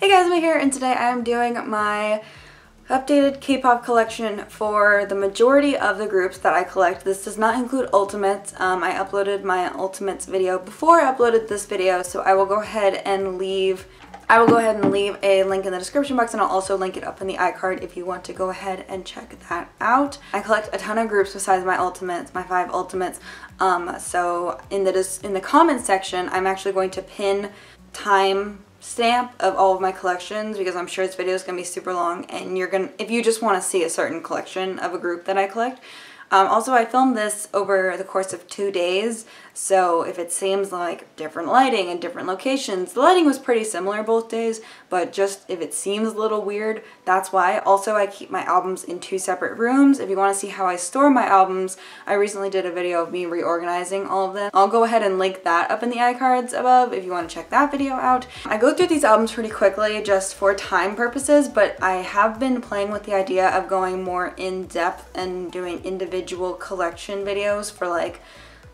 Hey guys, I'm here and today I'm doing my updated K-pop collection for the majority of the groups that I collect. This does not include Ultimates. I uploaded my Ultimates video before I uploaded this video, so I will go ahead and leave a link in the description box, and I'll also link it up in the iCard if you want to go ahead and check that out. I collect a ton of groups besides my Ultimates, my 5 Ultimates. So in the comment section, I'm actually going to pin time stamp of all of my collections because I'm sure this video is gonna be super long, and if you just want to see a certain collection of a group that I collect. Also, I filmed this over the course of 2 days, so if it seems like different lighting and different locations, the lighting was pretty similar both days, but just if it seems a little weird, that's why. Also, I keep my albums in 2 separate rooms. If you want to see how I store my albums, I recently did a video of me reorganizing all of them. I'll go ahead and link that up in the iCards above if you want to check that video out. I go through these albums pretty quickly just for time purposes, but I have been playing with the idea of going more in depth and doing individual collection videos for like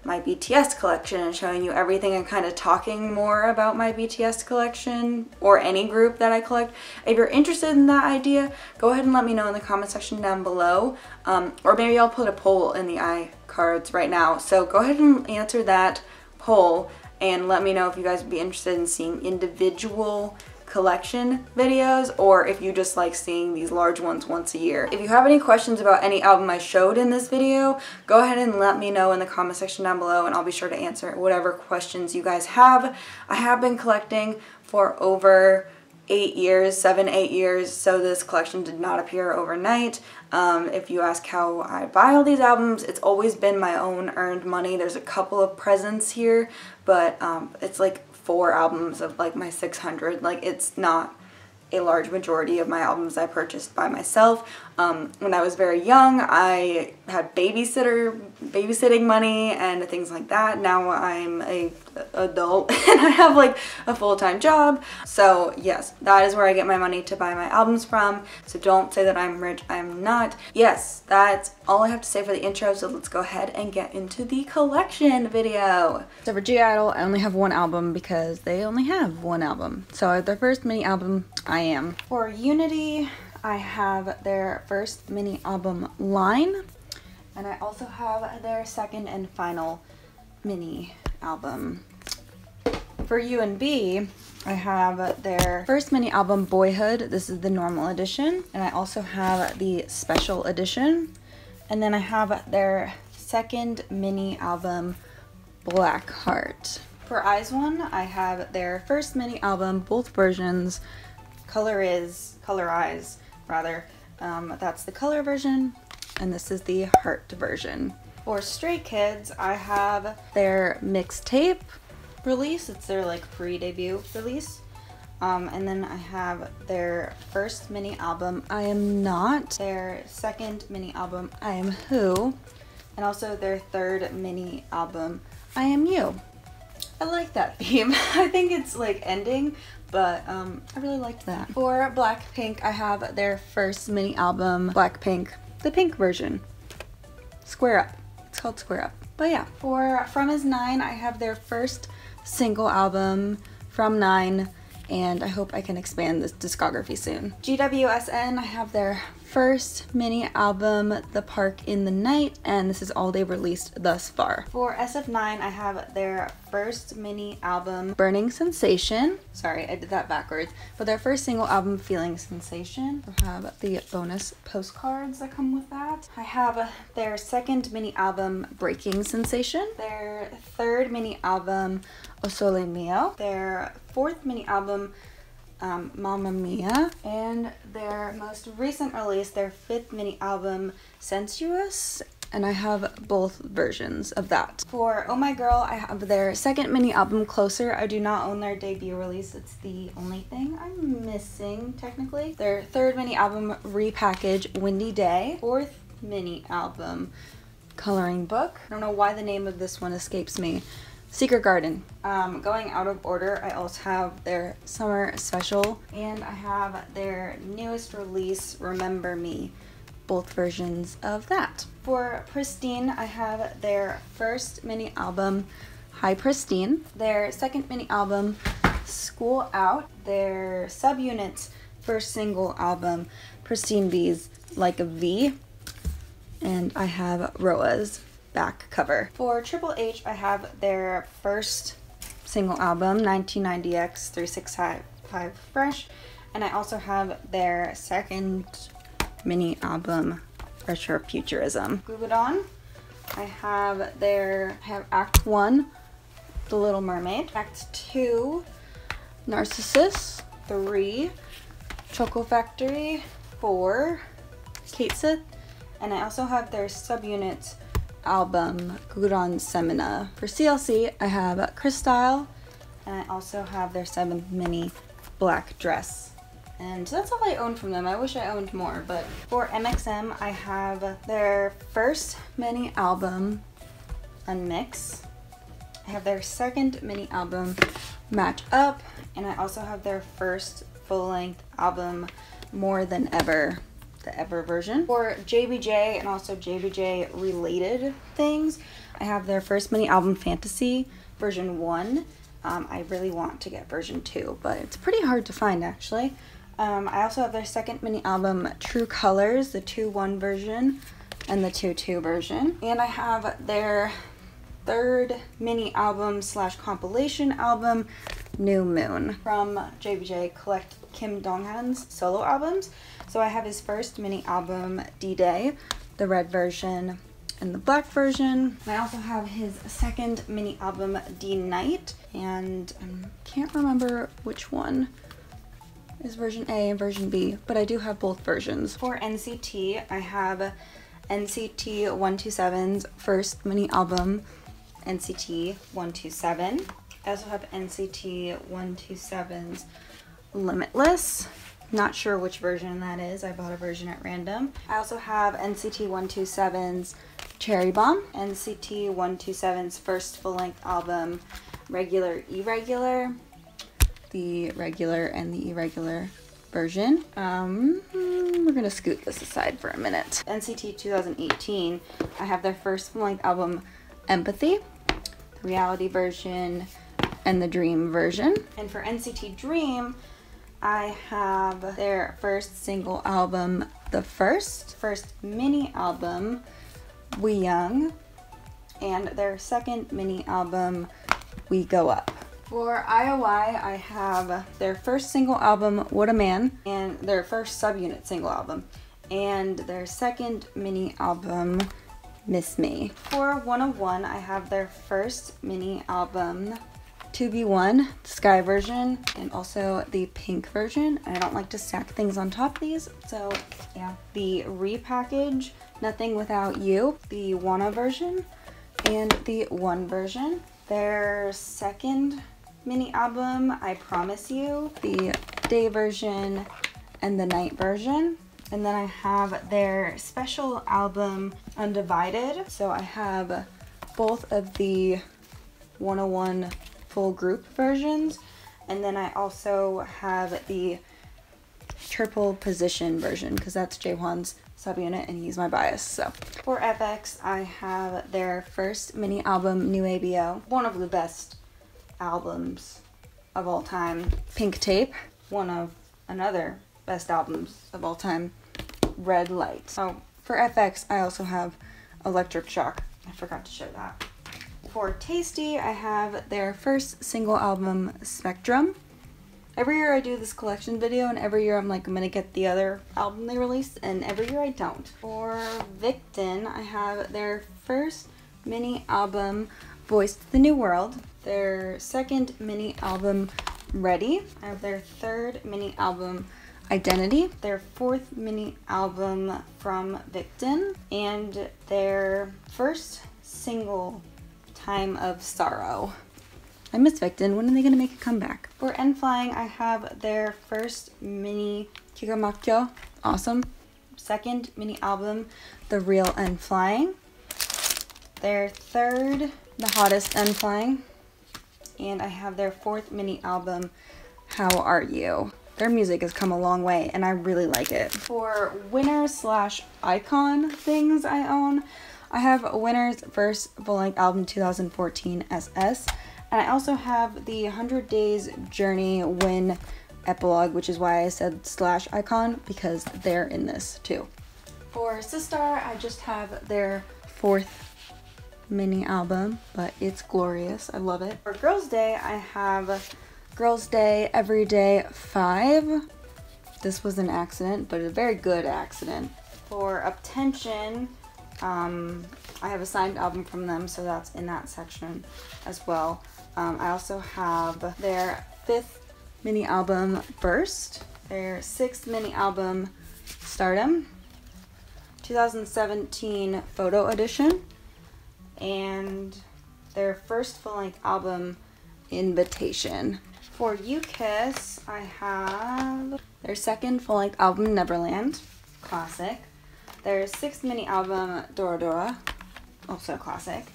my BTS collection and showing you everything and kind of talking more about my BTS collection or any group that I collect. If you're interested in that idea, go ahead and let me know in the comment section down below, or maybe I'll put a poll in the iCards right now. So go ahead and answer that poll and let me know if you guys would be interested in seeing individual collection videos or if you just like seeing these large ones once a year. If you have any questions about any album I showed in this video, go ahead and let me know in the comment section down below and I'll be sure to answer whatever questions you guys have. I have been collecting for over 8 years, 7-8 years, so this collection did not appear overnight. If you ask how I buy all these albums, it's always been my own earned money. There's a couple of presents here, but it's like 4 albums of like my 600. Like, it's not a large majority of my albums I purchased by myself. When I was very young, I had babysitting money and things like that. Now I'm a adult and I have like a full-time job. So yes, that is where I get my money to buy my albums from. So don't say that I'm rich, I'm not. Yes, that's all I have to say for the intro, so let's go ahead and get into the collection video. So for G-Idol, I only have 1 album because they only have 1 album. So their first mini album, I Am. For Unity, I have their first mini album, Line, and I also have their second and final mini album. For UNB, I have their first mini album, Boyhood. This is the normal edition, and I also have the special edition. And then I have their second mini album, Black Heart. For IZ*ONE, I have their first mini album, both versions, Color Eyes, rather. That's the color version, and this is the heart version. For Stray Kids, I have their mixtape release. It's their like pre-debut release. And then I have their first mini album, I Am Not, their second mini album, I Am Who, and also their third mini album, I Am You. I like that theme. I think it's like ending, but I really liked that. For Blackpink, I have their first mini album, Blackpink, the pink version, Square Up. It's called Square Up. But yeah, for From Is 9, I have their first single album, From 9, and I hope I can expand this discography soon. GWSN, I have their first mini album, The Park in the Night, and this is all they've released thus far. For SF9, I have their first mini album, Burning Sensation. Sorry, I did that backwards. For their first single album, Feeling Sensation. I have the bonus postcards that come with that. I have their second mini album, Breaking Sensation. Their third mini album, O Sole Mio. Their fourth mini album, Mamma Mia, and their most recent release, their 5th mini album, Sensuous, and I have both versions of that. For Oh My Girl, I have their second mini album, Closer. I do not own their debut release. It's the only thing I'm missing, technically. Their third mini album, Repackage, Windy Day. Fourth mini album, Coloring Book. I don't know why the name of this one escapes me. Secret Garden. Going out of order, I also have their summer special, and I have their newest release, Remember Me. Both versions of that. For Pristine, I have their first mini album, Hi Pristine, their second mini album, School Out, their subunit's first single album, Pristine V's Like a V, and I have Roa's back cover. For Triple H, I have their first single album, 1990X 365 Fresh, and I also have their second mini album, Retro Futurism. Gfriend, I have Act 1, The Little Mermaid, Act 2, Narcissus, 3, Choco Factory, 4, Kate Sith, and I also have their subunit album, Gfriend Semina. For CLC, I have Crystal, and I also have their 7th mini, Black Dress. And that's all I own from them. I wish I owned more, but for MXM, I have their first mini album, Unmix. I have their second mini album, Match Up, and I also have their first full-length album, More Than Ever, the Ever version. For JBJ and also JBJ related things, I have their first mini album, Fantasy, version 1. I really want to get version 2, but it's pretty hard to find actually. I also have their second mini album, True Colors, the 2-1 version and the 2-2 version. And I have their third mini album / compilation album, New Moon. From JBJ, collect Kim Donghan's solo albums. So I have his first mini album, D-Day, the red version and the black version. I also have his second mini album, D-Night, and I can't remember which one is version A and version B, but I do have both versions. For NCT, I have NCT 127's first mini album, NCT 127. I also have NCT 127's Limitless. Not sure which version that is. I bought a version at random. I also have NCT 127's Cherry Bomb, NCT 127's first full-length album, Regular, Irregular, the regular and the irregular version. We're gonna scoot this aside for a minute. NCT 2018, I have their first full-length album, Empathy, the reality version and the dream version. And for NCT Dream, I have their first single album, The First mini album, We Young, and their second mini album, We Go Up. For IOI, I have their first single album, What a Man, and their first subunit single album, and their second mini album, Miss Me. For 101, I have their first mini album, 2B1, Sky version, and also the pink version. I don't like to stack things on top of these, so yeah. The repackage, Nothing Without You, the Wanna version, and the One version. Their second mini album, I Promise You, the day version and the night version. And then I have their special album, Undivided. So I have both of the 101 full group versions, and then I also have the triple position version because that's Jaehwan's subunit and he's my bias. So for FX, I have their first mini album, New ABO, one of the best albums of all time. Pink Tape, one of another best albums of all time, Red Light. So for FX, I also have Electric Shock. I forgot to show that. For Tasty, I have their first single album, Spectrum. Every year I do this collection video, and every year I'm like, I'm gonna get the other album they released, and every year I don't. For VIXX, I have their first mini album, Voice to the New World, their second mini album, Ready. I have their third mini album, Identity, their fourth mini album from VIXX, and their first single, Time of Sorrow. I miss VIXX. When are they going to make a comeback? For N-Flying, I have their first mini Kiga Makyo, awesome. Second mini album, The Real N-Flying. Their third, The Hottest N-Flying. And I have their fourth mini album, How Are You? Their music has come a long way, and I really like it. For winner/icon things I own, I have Winner's first full-length album, 2014 SS, And I also have the 100 Days Journey Win epilogue, which is why I said slash icon, because they're in this too. For Sistar, I just have their 4th mini album, but it's glorious. I love it. For Girls' Day, I have Girls' Day Everyday 5. This was an accident, but a very good accident. For Uptension, I have a signed album from them, so that's in that section as well. I also have their 5th mini album Burst, their 6th mini album Stardom, 2017 Photo Edition, and their first full-length album Invitation. For UKISS, I have their 2nd full-length album Neverland, classic. Their 6th mini album Dora Dora, also classic.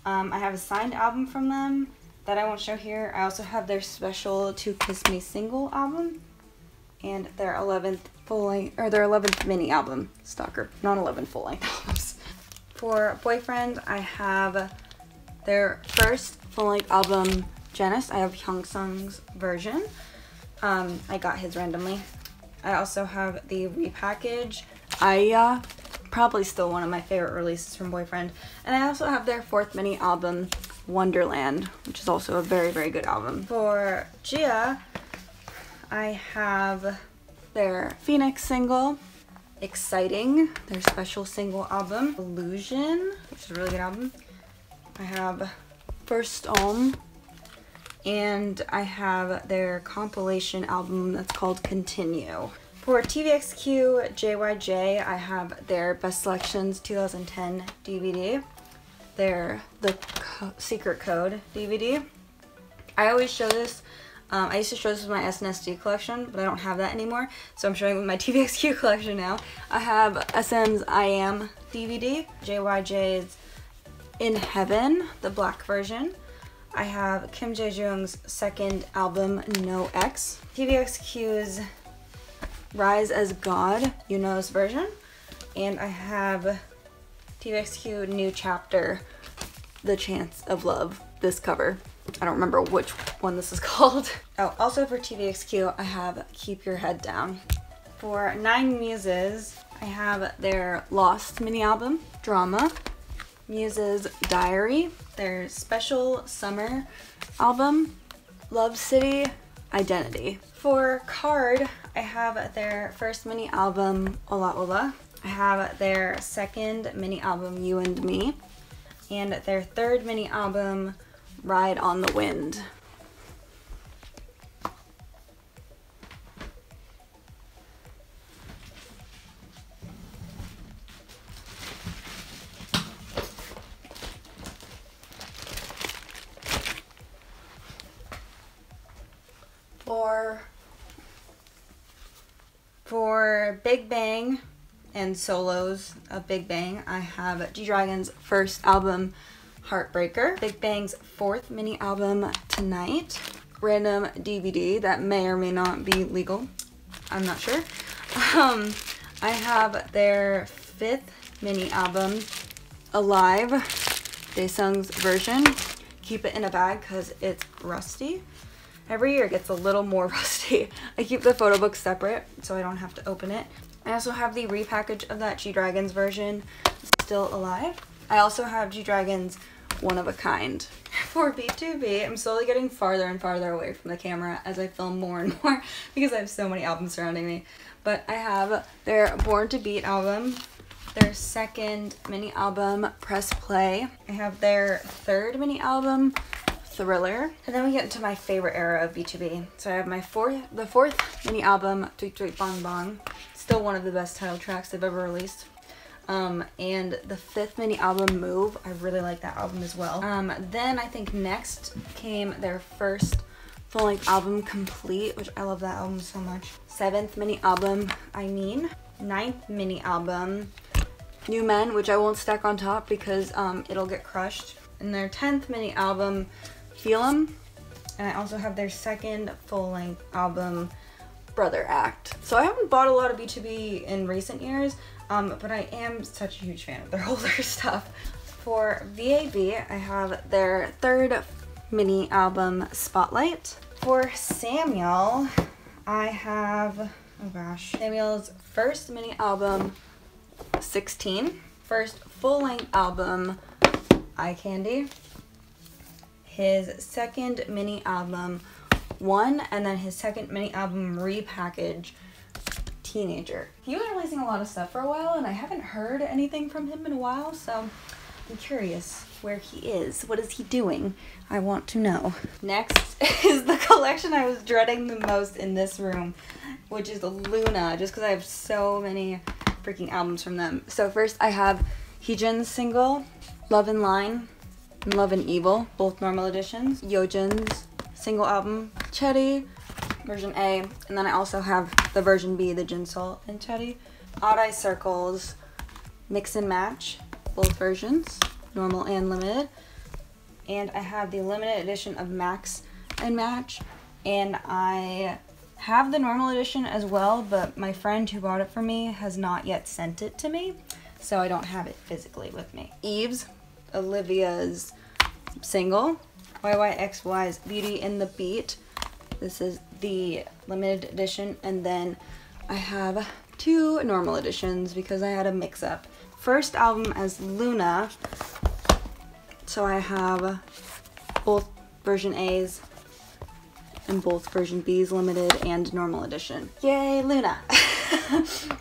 I have a signed album from them that I won't show here. I also have their special To Kiss Me single album and their 11th full-length, or their 11th mini album, Stalker, not 11 full-length albums. For Boyfriend, I have their first full-length album, Janice. I have Hyungsung's version. I got his randomly. I also have the repackage, Aya, probably still one of my favorite releases from Boyfriend. And I also have their 4th mini album, Wonderland, which is also a very, very good album. For Gia, I have their Phoenix single, Exciting, their special single album, Illusion, which is a really good album. I have First Om, and I have their compilation album that's called Continue. For TVXQ JYJ, I have their Best Selections 2010 DVD, their The Secret Code DVD. I always show this. I used to show this with my SNSD collection, but I don't have that anymore, so I'm showing it with my TVXQ collection now. I have SM's I Am DVD, JYJ's In Heaven, the black version. I have Kim Jae-jung's 2nd album, No X, TVXQ's Rise as God, Yuno's version, and I have TVXQ New Chapter, The Chance of Love, this cover. I don't remember which one this is called. Oh, also for TVXQ, I have Keep Your Head Down. For 9 Muses, I have their Lost mini album, Drama, Muses Diary, their special summer album, Love City, Identity. For Card, I have their 1st mini album, Ola Ola. I have their 2nd mini album, You and Me, and their 3rd mini album, Ride on the Wind. For Big Bang and solos of Big Bang, I have G-Dragon's 1st album, Heartbreaker, Big Bang's 4th mini album, Tonight, random DVD that may or may not be legal, I'm not sure. I have their 5th mini album, Alive, Daesung's version. Keep it in a bag because it's rusty. Every year it gets a little more rusty. I keep the photo book separate so I don't have to open it. I also have the repackage of that G-Dragon's version, Still Alive. I also have G-Dragon's One of a Kind. For BTOB, I'm slowly getting farther and farther away from the camera as I film more and more because I have so many albums surrounding me. But I have their Born to Beat album, their 2nd mini album, Press Play. I have their 3rd mini album, Thriller. And then we get into my favorite era of BTOB. So I have the 4th mini album, Tweet Tweet Bong Bong. Still one of the best title tracks they've ever released. And the 5th mini album, Move. I really like that album as well. Then I think next came their 1st full-length album, Complete, which I love that album so much. 7th mini album, I Mean. 9th mini album, New Men, which I won't stack on top because it'll get crushed. And their 10th mini album, Feel 'Em. And I also have their 2nd full-length album, Brother Act. So I haven't bought a lot of BTOB in recent years, but I am such a huge fan of their older stuff. For VAV, I have their 3rd mini album Spotlight. For Samuel, I have, oh gosh, Samuel's first mini album 16, first full-length album Eye Candy, his second mini album 1, and then his second mini album Repackage Teenager. He was releasing a lot of stuff for a while and I haven't heard anything from him in a while, so I'm curious where he is. What is he doing? I want to know. Next is the collection I was dreading the most in this room, which is the LOONA, just because I have so many freaking albums from them. So first I have Heejin's single, Love in Line, and Love and Evil, both normal editions. Yeojin's single album, Cherry, version A, and then I also have the version B, the Jinsol and Cherry. Odd Eye Circles, Mix and Match, both versions, normal and limited. And I have the limited edition of Max and Match, and I have the normal edition as well, but my friend who bought it for me has not yet sent it to me, so I don't have it physically with me. Eve's, Olivia's single, YYXY's Beauty and the Beat. This is the limited edition, and then I have 2 normal editions because I had a mix-up. First album as LOONA, so I have both version A's and both version B's, limited and normal edition. Yay, LOONA!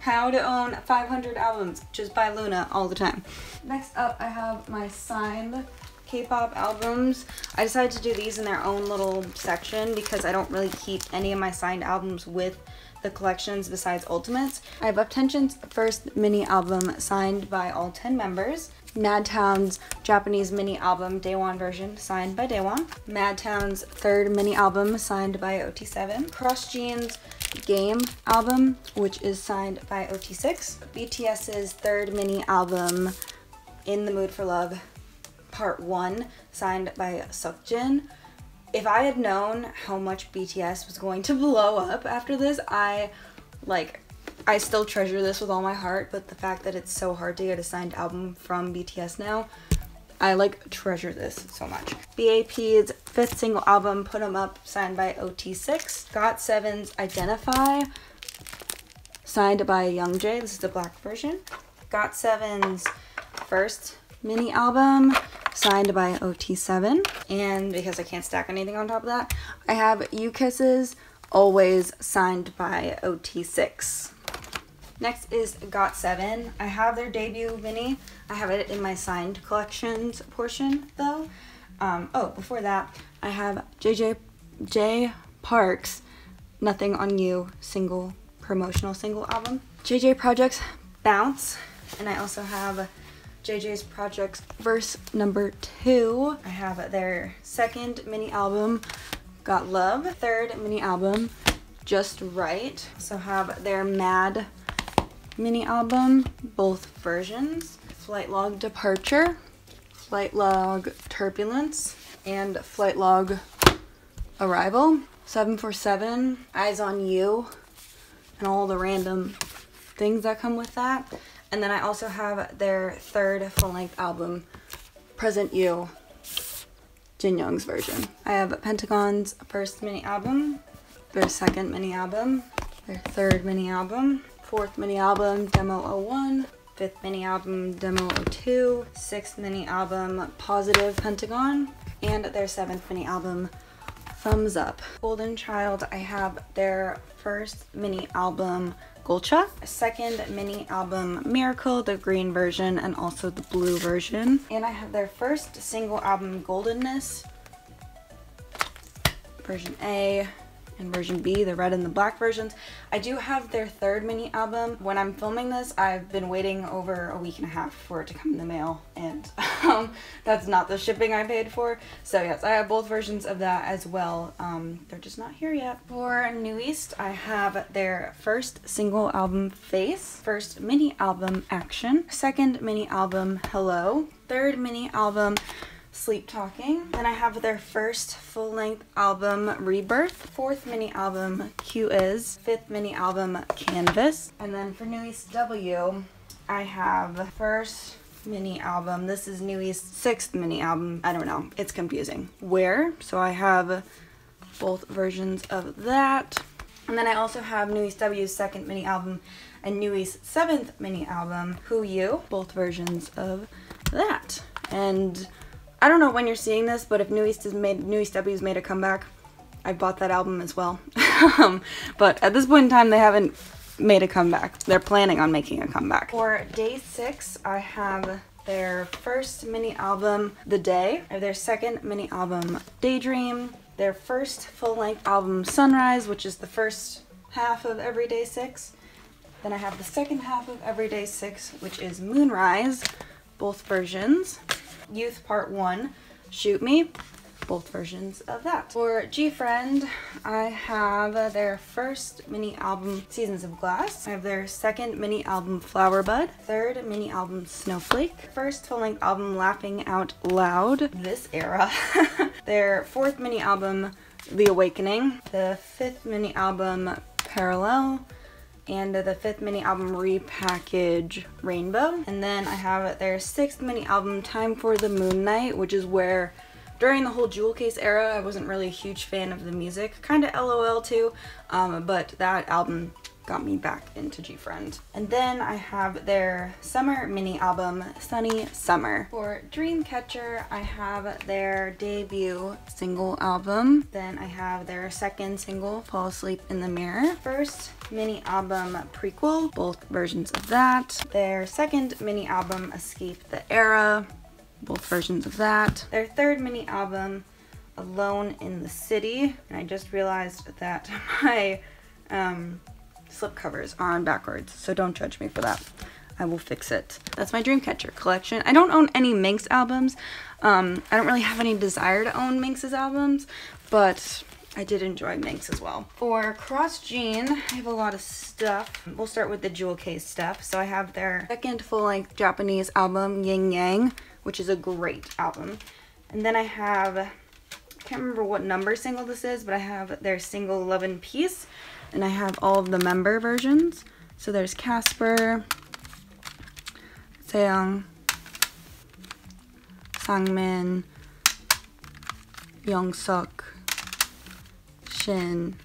How to own 500 albums, just buy LOONA all the time. Next up I have my signed K-pop albums. I decided to do these in their own little section because I don't really keep any of my signed albums with the collections besides Ultimates. I have Uptension's first mini album signed by all 10 members. Madtown's Japanese mini album Daewon version signed by Daewon. Madtown's third mini album signed by OT7. CrossGen's Game album, which is signed by OT6. BTS's third mini album In the Mood for Love Part 1 signed by Seokjin. If I had known how much BTS was going to blow up after this, I still treasure this with all my heart, but the fact that it's so hard to get a signed album from BTS now, I treasure this so much. BAP's 5th single album, Put 'Em Up, signed by OT6. GOT7's Identify, signed by Youngjae. This is the black version. GOT7's first mini album, signed by OT7. And because I can't stack anything on top of that, I have UKISS's Always, signed by OT6. Next is GOT7. I have their debut mini. I have it in my signed collections portion though. Oh, before that, I have J Park's Nothing on You promotional single album. JJ Project's Bounce, and I also have JJ's Project's Verse number 2. I have their second mini album, Got Love, third mini album, Just Right. Also have their Mad mini album, both versions. Flight Log Departure, Flight Log Turbulence, and Flight Log Arrival. 747, Eyes on You, and all the random things that come with that. And then I also have their third full-length album, Present You, Jin Young's version. I have Pentagon's first mini album, their second mini album, their third mini album, fourth mini album, Demo 01, fifth mini album, Demo 02, sixth mini album, Positive Pentagon, and their seventh mini album, Thumbs Up. Golden Child, I have their first mini album, Golcha, second mini album, Miracle, the green version, and also the blue version. And I have their first single album, Goldenness, version A, and version B, the red and the black versions. I do have their third mini album. When I'm filming this, I've been waiting over a week and a half for it to come in the mail, and that's not the shipping I paid for. So yes, I have both versions of that as well. They're just not here yet. For New East, I have their first single album, Face, first mini album, Action, second mini album, Hello, third mini album, Sleep Talking. Then I have their first full-length album, Rebirth, fourth mini album, Q Is, fifth mini album, Canvas. And then for New East W, I have first mini album. This is NU'EST's 6th mini album. I don't know. It's confusing. Where? So I have both versions of that. And then I also have NU'EST W's 2nd mini album and NU'EST's 7th mini album, Who You, both versions of that. And I don't know when you're seeing this, but if NU'EST W's made a comeback, I bought that album as well. But at this point in time, they haven't made a comeback. They're planning on making a comeback. For day 6, I have their 1st mini album, The Day. I have their 2nd mini album, Daydream. Their 1st full-length album, Sunrise, which is the first half of Everyday 6. Then I have the second half of Everyday 6, which is Moonrise, both versions. Youth Part 1, Shoot Me, both versions of that. For Gfriend, I have their 1st mini album, Seasons of Glass. I have their 2nd mini album, Flower Bud. 3rd mini album, Snowflake. 1st full-length album, Laughing Out Loud, this era. Their 4th mini album, The Awakening. The 5th mini album, Parallel. And the 5th mini album, Repackage Rainbow. And then I have their 6th mini album, Time for the Moon Night, which is where during the whole Jewel Case era, I wasn't really a huge fan of the music. Kind of LOL too, but that album got me back into Gfriend. And then I have their summer mini album, Sunny Summer. For Dreamcatcher, I have their debut single album. Then I have their 2nd single, Fall Asleep in the Mirror. 1st mini album, Prequel, both versions of that. Their 2nd mini album, Escape the Era, both versions of that. Their 3rd mini album, Alone in the City. And I just realized that my slip covers are on backwards, so don't judge me for that. I will fix it. That's my Dreamcatcher collection. I don't own any Minx albums. I don't really have any desire to own Minx's albums, but I did enjoy Minx as well. For Cross Jean, I have a lot of stuff. We'll start with the Jewel Case stuff. So I have their 2nd full-length Japanese album, Yin Yang, which is a great album. And then I have, I can't remember what number single this is, but I have their single Love and Peace. And I have all of the member versions. So there's Casper, Seong, Sangmin, Yongsuk, Shin,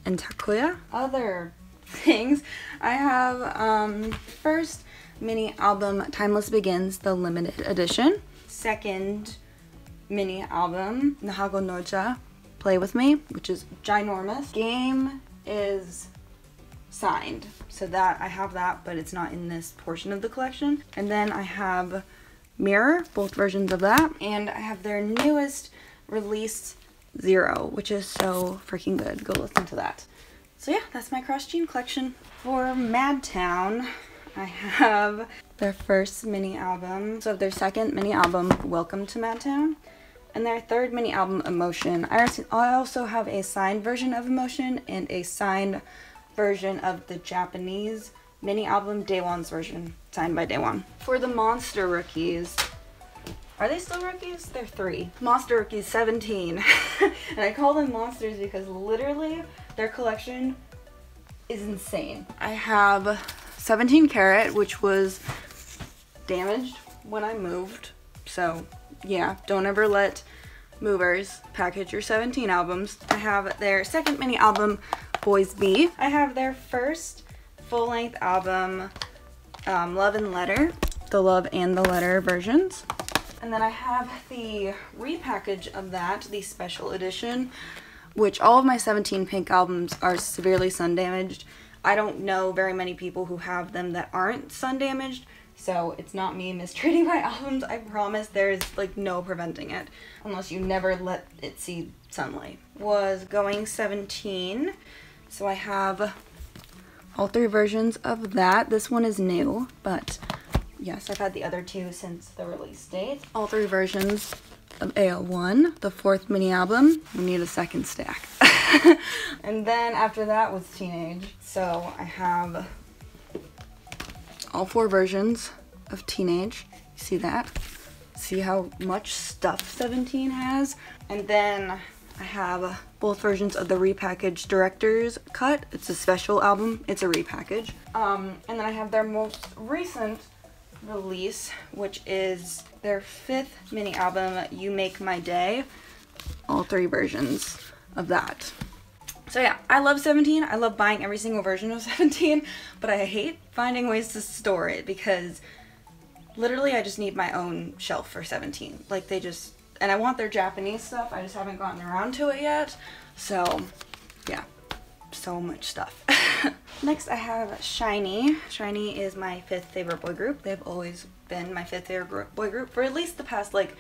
and Takuya. Other things, I have first mini album Timeless Begins, the limited edition. 2nd mini album Nahago Noja, Play With Me, which is ginormous. Game is signed, so that I have that, but it's not in this portion of the collection. And then I have Mirror, both versions of that, and I have their newest release, Zero, which is so freaking good. Go listen to that. So yeah, that's my Cross Jean collection. For Madtown, I have their 1st mini album, so their 2nd mini album, Welcome to Madtown, and their 3rd mini album, Emotion. I also have a signed version of Emotion and a signed version of the Japanese mini album, Daewon's version, signed by Daewon. For the Monsta rookies, are they still rookies? They're 3. Monsta rookies 17. And I call them monsters because literally their collection is insane. I have 17 Carat, which was damaged when I moved. So yeah, don't ever let movers package your 17 albums. I have their 2nd mini album, Boys B. I have their 1st full-length album, Love and Letter, the Love and the Letter versions. And then I have the repackage of that, the special edition, which all of my 17 Pink albums are severely sun damaged. I don't know very many people who have them that aren't sun damaged, so it's not me mistreating my albums. I promise there's like no preventing it, unless you never let it see sunlight. Was Going 17, so I have all 3 versions of that. This one is new, but yes, I've had the other 2 since the release date. All 3 versions of AO1, the 4th mini album. We need a 2nd stack. And then after that was Teenage. So I have all 4 versions of Teenage. See that? See how much stuff 17 has? And then I have both versions of the repackaged Director's Cut. It's a special album. It's a repackage. And then I have their most recent release, which is their 5th mini album, You Make My Day. All 3 versions of that. So yeah, I love 17. I love buying every single version of 17, but I hate finding ways to store it because literally I just need my own shelf for 17. Like they just, and I want their Japanese stuff, I just haven't gotten around to it yet. So yeah, so much stuff. Next I have SHINee. SHINee is my 5th favorite boy group. They've always been my 5th favorite boy group for at least the past like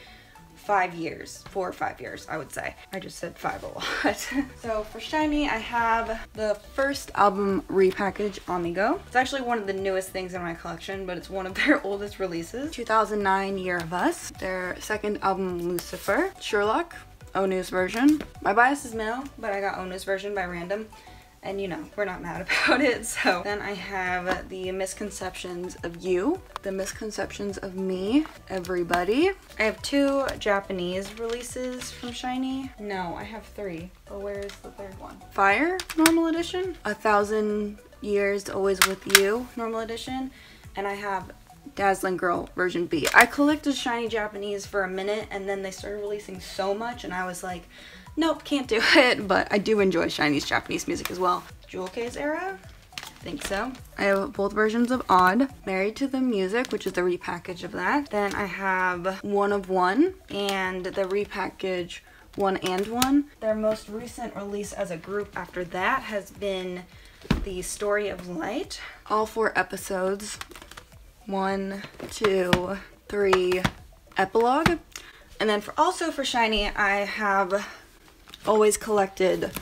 5 years, 4 or 5 years, I would say. I just said 5 a lot. So for SHINee, I have the first album repackage, Amigo. It's actually one of the newest things in my collection, but it's one of their oldest releases. 2009, Year of Us. Their 2nd album, Lucifer. Sherlock, Onu's version. My bias is male, but I got Onu's version by random. And you know, we're not mad about it. So then I have the Misconceptions of You, the Misconceptions of Me, Everybody. I have 2 Japanese releases from SHINee. No, I have 3, but where is the 3rd one? Fire, normal edition. 1,000 Years Always With You, normal edition. And I have Dazzling Girl version B. I collected SHINee Japanese for a minute and then they started releasing so much and I was like, nope, can't do it, but I do enjoy SHINee's Japanese music as well. Jewel Case era? I think so. I have both versions of Odd, Married to the Music, which is the repackage of that. Then I have One of One and the repackage One and One. Their most recent release as a group after that has been The Story of Light. All 4 episodes. 1, 2, 3, epilogue. And then for SHINee, I have always collected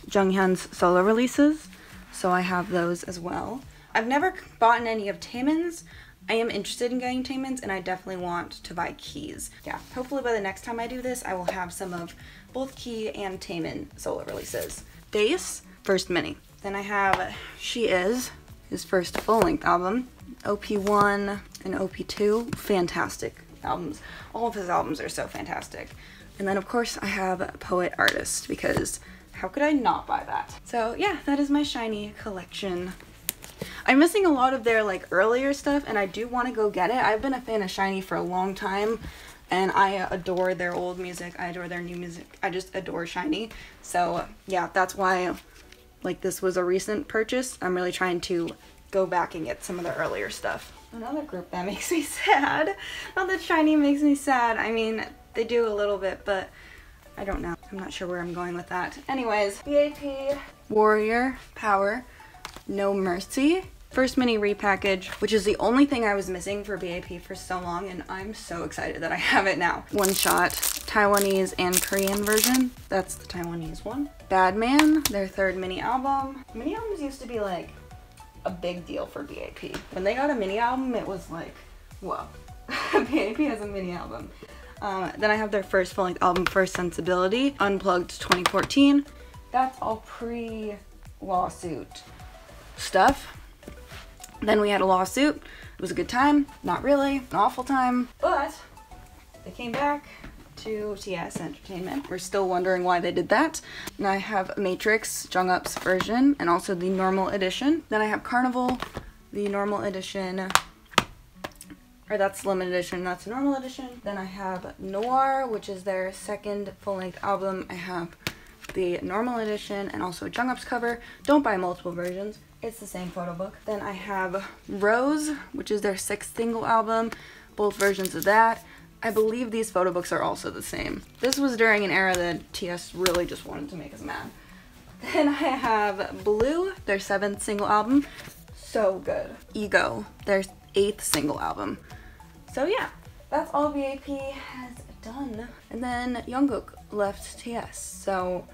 Junghyun's solo releases, so I have those as well. I've never bought any of Taemin's. I am interested in getting Taemin's and I definitely want to buy Key's. Yeah, hopefully by the next time I do this, I will have some of both Key and Taemin solo releases. Base, first mini. Then I have She Is, his first full-length album. OP1 and OP2, fantastic albums. All of his albums are so fantastic. And then of course I have Poet Artist because how could I not buy that? So yeah, that is my SHINee collection. I'm missing a lot of their like earlier stuff and I do want to go get it. I've been a fan of SHINee for a long time and I adore their old music. I adore their new music. I just adore SHINee. So yeah, that's why like this was a recent purchase. I'm really trying to go back and get some of the earlier stuff. Another group that makes me sad. Not that SHINee makes me sad. I mean, they do a little bit, but I don't know. I'm not sure where I'm going with that. Anyways, B.A.P, Warrior, Power, No Mercy. First mini repackage, which is the only thing I was missing for B.A.P for so long, and I'm so excited that I have it now. One Shot, Taiwanese and Korean version. That's the Taiwanese one. Bad Man, their 3rd mini album. Mini albums used to be like a big deal for B.A.P. When they got a mini album, it was like, whoa, B.A.P has a mini album. Then I have their first full-length album, First Sensibility, Unplugged 2014. That's all pre-lawsuit stuff. Then we had a lawsuit. It was a good time, not really, an awful time, but they came back to TS Entertainment. We're still wondering why they did that. And I have Matrix, Jungup's version, and also the normal edition. Then I have Carnival, the normal edition, or that's the limited edition, that's the normal edition. Then I have Noir, which is their 2nd full-length album. I have the normal edition and also Jungup's cover. Don't buy multiple versions, it's the same photo book. Then I have Rose, which is their 6th single album, both versions of that. I believe these photo books are also the same. This was during an era that TS really just wanted to make us mad. Then I have Blue, their 7th single album. So good. Ego, their 8th single album. So yeah, that's all B.A.P has done. And then Jungkook left TS, so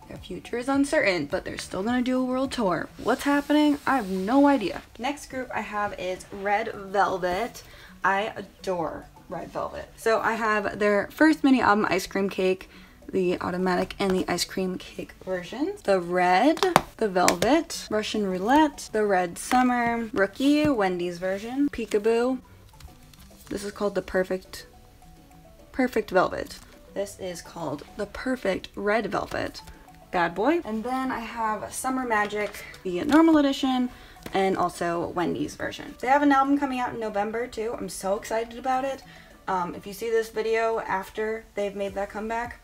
their future is uncertain, but they're still gonna do a world tour. What's happening? I have no idea. Next group I have is Red Velvet. I adore Red Velvet. So I have their first mini album, Ice Cream Cake, the automatic and the ice cream cake versions. The Red, the Velvet, Russian Roulette, the Red Summer, Rookie, Wendy's version, Peekaboo. This is called the Perfect Velvet. This is called the Perfect Red Velvet. Bad Boy. And then I have Summer Magic, the normal edition, and also Wendy's version. They have an album coming out in November too. I'm so excited about it. If you see this video after they've made that comeback,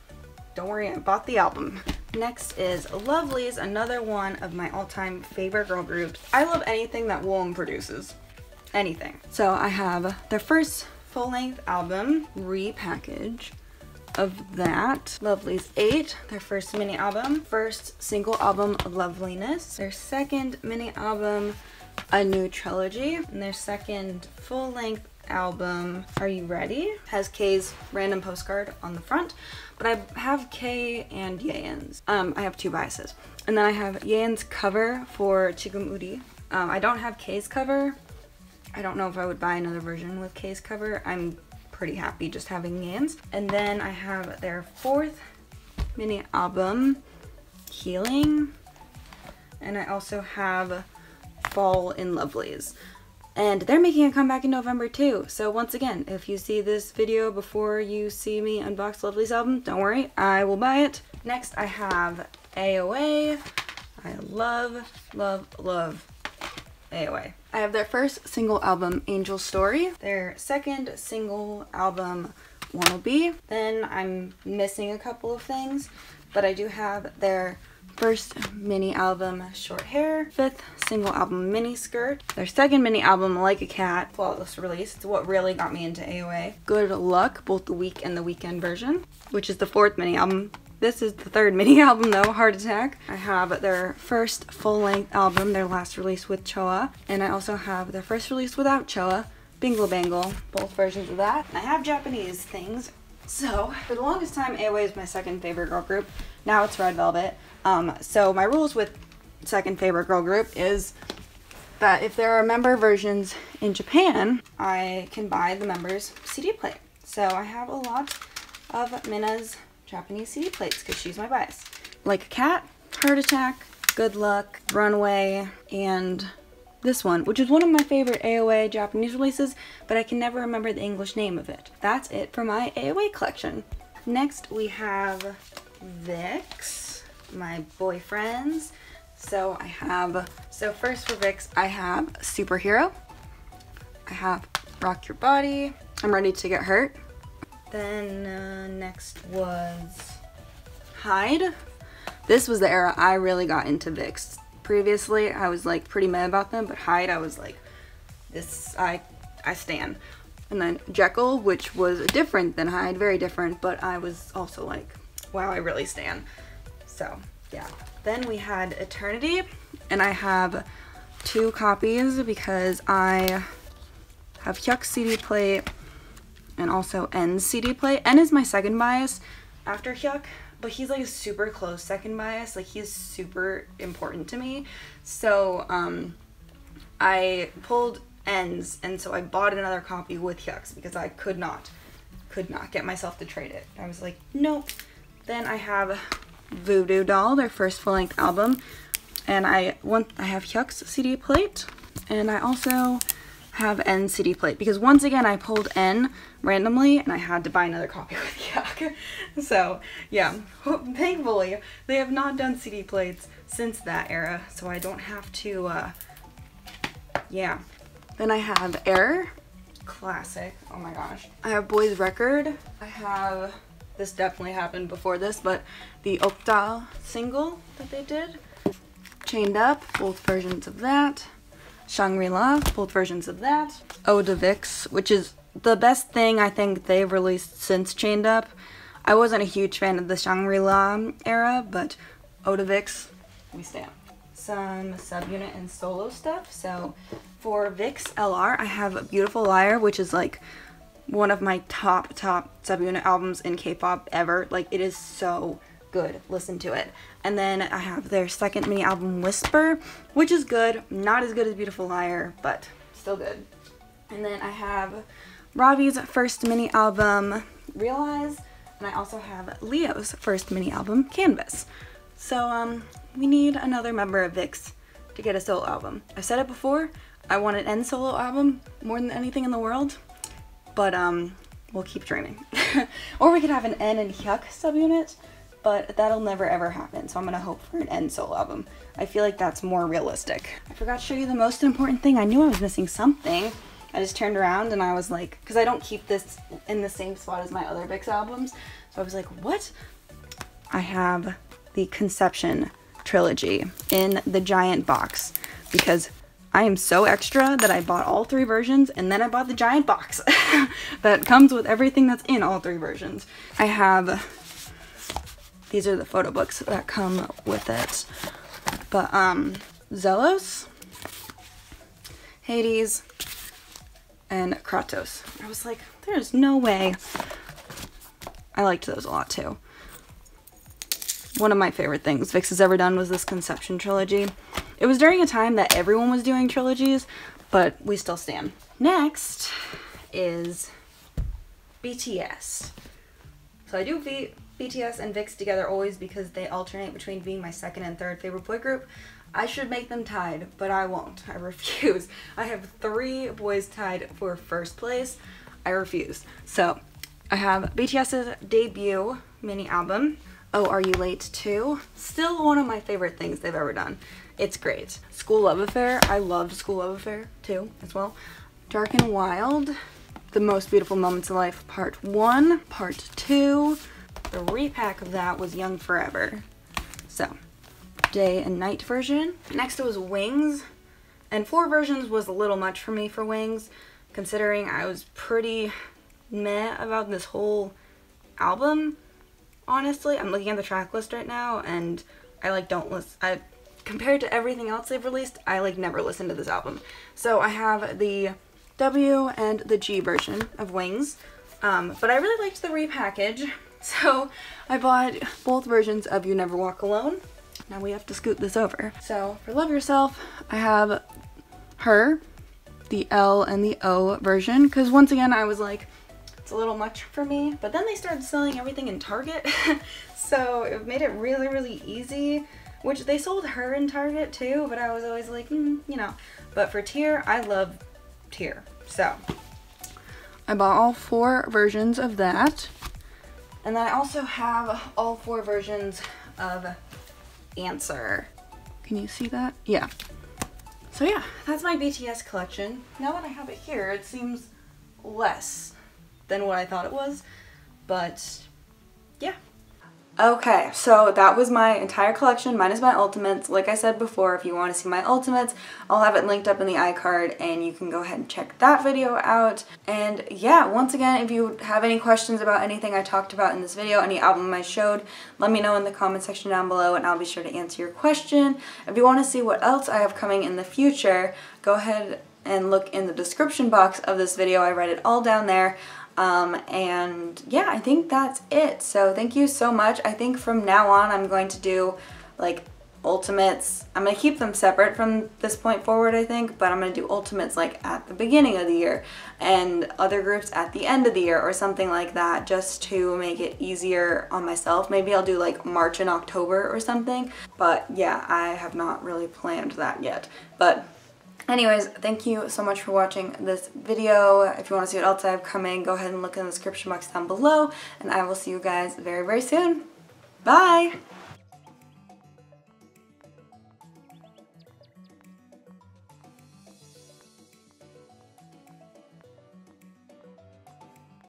don't worry, I bought the album. Next is Lovelyz, another one of my all-time favorite girl groups. I love anything that Woollim produces. Anything. So I have their first full-length album, repackage of that. Lovelyz 8, their first mini album. First single album, Loveliness. Their second mini album, A New Trilogy. And their second full-length album, Are You Ready? Has K's random postcard on the front. But I have K and Yeon's. I have two biases. And then I have Yeon's cover for Chigum Uri. I don't have K's cover. I don't know if I would buy another version with K's cover. I'm pretty happy just having Yeon's. And then I have their fourth mini album, Healing. And I also have Fall in Lovelyz. And they're making a comeback in November too. So once again, if you see this video before you see me unbox Lovelyz album, don't worry, I will buy it. Next I have AOA. I love, love, love AOA. I have their first single album, Angel Story. Their second single album, Wannabe. Then I'm missing a couple of things, but I do have their first mini album, Short Hair. Fifth single album, Mini Skirt. Their second mini album, Like a Cat, flawless release. It's what really got me into AOA. Good Luck, both the week and the weekend version, which is the fourth mini album. This is the third mini album though, Heart Attack. I have their first full-length album, their last release with Choa. And I also have their first release without Choa, Bingle Bangle, both versions of that. I have Japanese things. So, for the longest time, AOA is my second favorite girl group. Now it's Red Velvet. So my rules with second favorite girl group is that if there are member versions in Japan, I can buy the members' CD plate. So I have a lot of Minna's Japanese CD plates because she's my bias. Like a Cat, Heart Attack, Good Luck, Runway, and this one, which is one of my favorite AOA Japanese releases, but I can never remember the English name of it. That's it for my AOA collection. Next we have VIXX, my boyfriends. So first for VIXX, I have Superhero. I have Rock Your Body. I'm Ready to Get Hurt. Then next was Hyde. This was the era I really got into VIXX. Previously, I was like pretty mad about them, but Hyde, I was like, this, I stan. And then Jekyll, which was different than Hyde, very different, but I was also like, wow, I really stan. So, yeah. Then we had Eternity, and I have two copies because I have Hyuk's CD plate and also N's CD plate. N is my second bias after Hyuk, but he's like a super close second bias. Like, he's super important to me. So, I pulled N's, and so I bought another copy with Hyuk's because I could not get myself to trade it. I was like, nope. Then I have Voodoo Doll, their first full-length album, and I have Hyuk's CD plate, and I also have N CD plate because once again I pulled N randomly and I had to buy another copy with Hyuk. So yeah, thankfully they have not done CD plates since that era, so I don't have to yeah. Then I have Error, classic, oh my gosh. I have Boys Record. I have, this definitely happened before this, but the Okta single that they did. Chained Up, both versions of that. Shangri-La, both versions of that. Ode to VIXX, which is the best thing I think they've released since Chained Up. I wasn't a huge fan of the Shangri-La era, but Ode to VIXX, we stand. Some subunit and solo stuff. So for VIXX LR, I have Beautiful Liar, which is like one of my top subunit albums in K-pop ever. Like, it is so good. Listen to it. And then I have their second mini album, Whisper, which is good. Not as good as Beautiful Liar, but still good. And then I have Ravi's first mini album, Realize, and I also have Leo's first mini album, Canvas. So we need another member of VIXX to get a solo album. I've said it before, I want an N solo album more than anything in the world, but we'll keep dreaming. Or we could have an N and Hyuk subunit. but that'll never ever happen. So I'm gonna hope for an end solo album. I feel like that's more realistic. I forgot to show you the most important thing. I knew I was missing something. I just turned around and I was like, because I don't keep this in the same spot as my other VIXX albums. So I was like, what? I have the Conception trilogy in the giant box because I am so extra that I bought all 3 versions and then I bought the giant box that comes with everything that's in all 3 versions. I have, these are the photo books that come with it. But Zelos, Hades, and Kratos. I was like, there's no way. I liked those a lot too. One of my favorite things VIXX has ever done was this Conception trilogy. It was during a time that everyone was doing trilogies, but we still stand. Next is BTS. So I do BTS and VIXX together always because they alternate between being my second and third favorite boy group. I should make them tied, but I won't. I refuse. I have 3 boys tied for first place. I refuse. So I have BTS's debut mini album, Oh Are You Late Too? Still one of my favorite things they've ever done. It's great. School Love Affair. I loved School Love Affair too, as well. Dark and Wild. The Most Beautiful Moments of Life Part 1. Part 2. The repack of that was Young Forever. So, day and night version. Next it was Wings. And 4 versions was a little much for me for Wings, considering I was pretty meh about this whole album. Honestly, I'm looking at the track list right now and I like don't listen. Compared to everything else they've released, I like never listened to this album. So I have the W and the G version of Wings, but I really liked the repackage, so I bought both versions of You Never Walk Alone. Now we have to scoot this over. So for Love Yourself, I have Her, the L and the O version, because once again I was like, it's a little much for me, but then they started selling everything in Target, so it made it really, really easy. Which they sold Her in Target too, but I was always like, you know. But for Tear, I love Tear. So I bought all 4 versions of that. And then I also have all 4 versions of Answer. Can you see that? Yeah. So yeah, that's my BTS collection. Now that I have it here, it seems less than what I thought it was. But yeah. Okay, so that was my entire collection minus my ultimates. Like I said before, if you want to see my ultimates, I'll have it linked up in the iCard and you can go ahead and check that video out. And yeah, once again, if you have any questions about anything I talked about in this video, any album I showed, let me know in the comment section down below and I'll be sure to answer your question. If you want to see what else I have coming in the future, go ahead and look in the description box of this video. I write it all down there. And yeah, I think that's it. So thank you so much. I think from now on I'm going to do like ultimates. I'm going to keep them separate from this point forward, I think, but I'm going to do ultimates like at the beginning of the year and other groups at the end of the year or something like that, just to make it easier on myself. Maybe I'll do like March and October or something, but yeah, I have not really planned that yet. But anyways, thank you so much for watching this video. If you want to see what else I have coming, go ahead and look in the description box down below, and I will see you guys very, very soon. Bye!